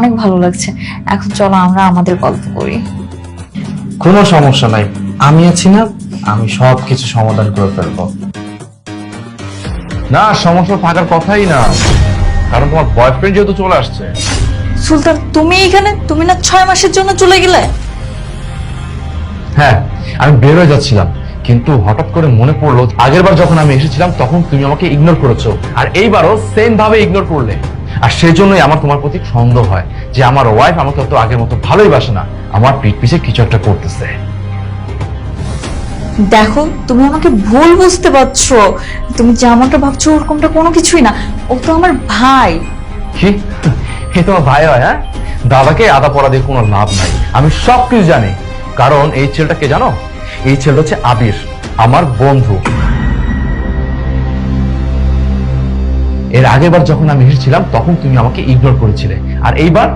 অনেক ভালো লাগছে। এখন চলো আমরা আমাদের গল্প করি। কোনো সমস্যা নাই, আমি আছি না, আমি সবকিছু সমাধান করে ফেলবো। না, সমস্যা থাকার কথাই না, কারণ তোমার বয়ফ্রেন্ড যেহেতু চলে আসছে। সুলতান, তুমি এখানে? তুমি না 6 মাসের জন্য চলে গেলে? হ্যাঁ, আমি বের হয়ে যাচ্ছিলাম, কিন্তু হঠাৎ করে মনে পড়লো আগের বার যখন আমি এসেছিলাম তখন তুমি আমাকে ইগনোর করেছো, আর এইবারও সেম ভাবে ইগনোর করলে। আর সেই জন্যই আমার তোমার প্রতি সন্দেহ হয় যে আমার ওয়াইফ আমাকে তো আগের মতো ভালোই বাসে না, আমার পিঠ পিছে কিছু একটা করতেছে। দেখো, তুমি আমাকে ভুল বুঝতে পারছো। তুমি যেমনটা ভাবছো ওরকমটা কোনো কিছুই না। ও তো আমার ভাই। কি? এ তোমার ভাই হয়? হ্যাঁ, দাদাকে আদা পড়া দিয়ে কোনো লাভ নাই, আমি সবকিছু জানি। কারণ এই ছেলেটা কে জানো? এই ছেলেটা হচ্ছে আবির, আমার বন্ধু। এর আগের বার যখন আমি এসেছিলাম তখন তুমি আমাকে ইগনোর করেছিলে, আর এইবার